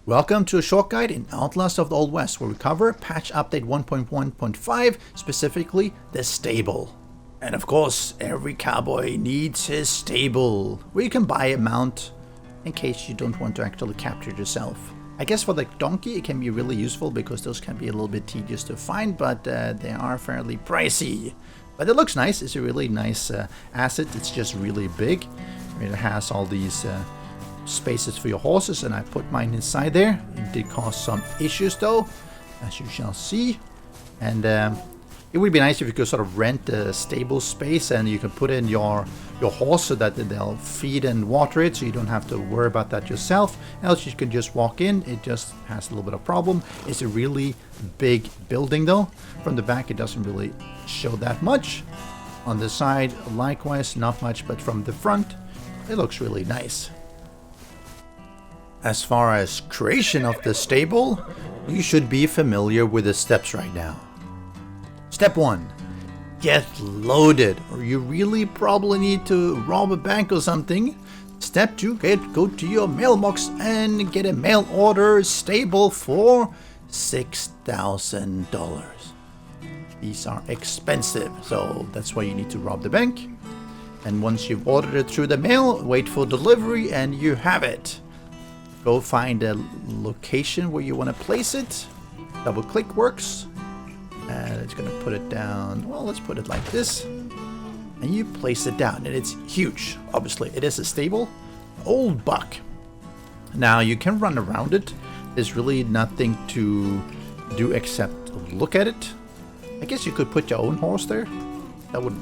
Welcome to a short guide in Outlaws of the Old West, where we cover patch update 1.1.5, specifically the stable. And of course, every cowboy needs his stable, where you can buy a mount in case you don't want to actually capture it yourself. I guess for the donkey it can be really useful because those can be a little bit tedious to find, but they are fairly pricey. But it looks nice. It's a really nice asset. It's just really big. It has all these spaces for your horses, and I put mine inside there. It did cause some issues though, as you shall see. And it would be nice if you could sort of rent a stable space and you can put in your horse so that they'll feed and water it, so you don't have to worry about that yourself. Else you can just walk in. It just has a little bit of problem. It's a really big building though. From the back it doesn't really show that much. On the side likewise not much, but from the front it looks really nice. As far as creation of the stable, you should be familiar with the steps right now. Step 1. Get loaded, or you really probably need to rob a bank or something. Step 2. Go to your mailbox and get a mail order stable for $6,000. These are expensive, so that's why you need to rob the bank. And once you've ordered it through the mail, wait for delivery and you have it. Go find a location where you want to place it. Double click works. And it's going to put it down. Well, let's put it like this. And you place it down. And it's huge. Obviously, it is a stable. Old buck. Now, you can run around it. There's really nothing to do except look at it. I guess you could put your own horse there. That would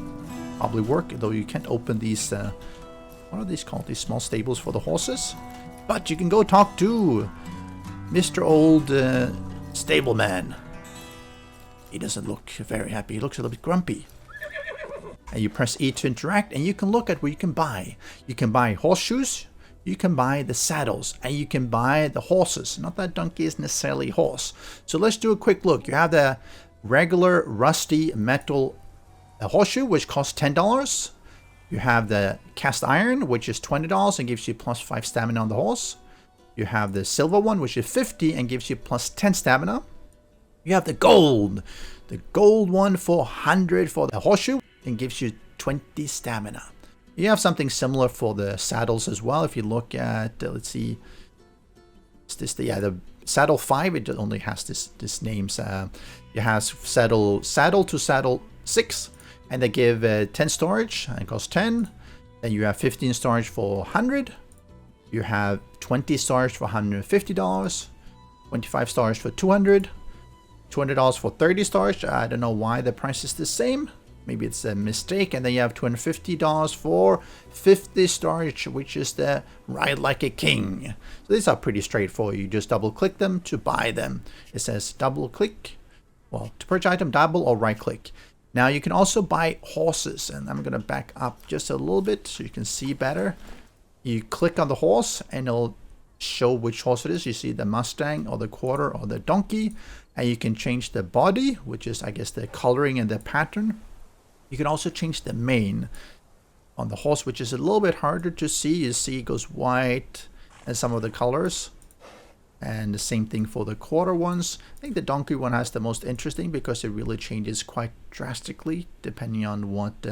probably work. Though you can't open these... what are these called? These small stables for the horses? But you can go talk to Mr. Old Stableman. He doesn't look very happy. He looks a little bit grumpy. And you press E to interact, and you can look at what you can buy. You can buy horseshoes, you can buy the saddles, and you can buy the horses. Not that donkey is necessarily a horse. So let's do a quick look. You have the regular rusty metal horseshoe, which costs $10. You have the cast iron, which is $20 and gives you plus 5 stamina on the horse. You have the silver one, which is $50 and gives you plus 10 stamina. You have the gold one for $100 for the horseshoe and gives you 20 stamina. You have something similar for the saddles as well. If you look at, let's see, is this the saddle 5? It only has this names. It has saddle to saddle 6. And they give 10 storage, and it costs 10. Then you have 15 storage for 100. You have 20 storage for $150. 25 storage for 200. $200 for 30 storage. I don't know why the price is the same. Maybe it's a mistake. And then you have $250 for 50 storage, which is the Ride Like a King. So these are pretty straightforward. You just double click them to buy them. It says double click. Well, to purchase item, double or right click. Now you can also buy horses, and I'm going to back up just a little bit so you can see better. You click on the horse and it'll show which horse it is. You see the Mustang or the quarter or the donkey, and you can change the body, which is I guess the coloring and the pattern. You can also change the mane on the horse, which is a little bit harder to see. You see it goes white and some of the colors. And the same thing for the quarter ones. I think the donkey one has the most interesting because it really changes quite drastically depending on what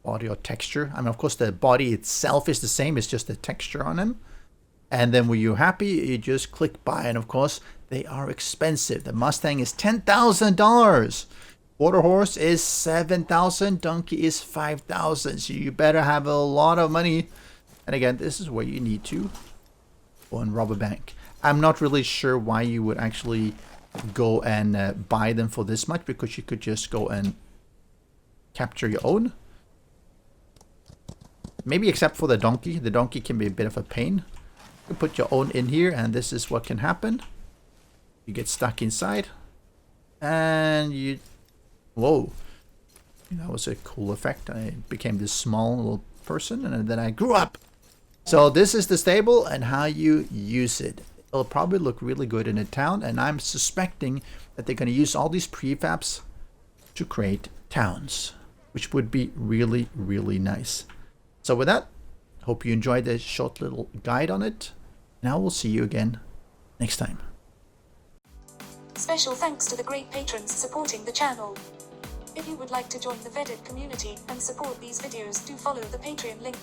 body or texture. I mean, of course, the body itself is the same. It's just the texture on them. And then when you're happy, you just click buy. And of course, they are expensive. The Mustang is $10,000. Quarter horse is $7,000. Donkey is $5,000. So you better have a lot of money. And again, this is where you need to go and rob a bank. I'm not really sure why you would actually go and buy them for this much, because you could just go and capture your own. Maybe except for the donkey. The donkey can be a bit of a pain. You put your own in here, and this is what can happen. You get stuck inside. And you... Whoa. That was a cool effect. I became this small little person, and then I grew up. So this is the stable and how you use it. It'll probably look really good in a town, and I'm suspecting that they're going to use all these prefabs to create towns, which would be really, really nice. So with that, hope you enjoyed this short little guide on it. Now we'll see you again next time. Special thanks to the great patrons supporting the channel. If you would like to join the vetted community and support these videos, do follow the Patreon link.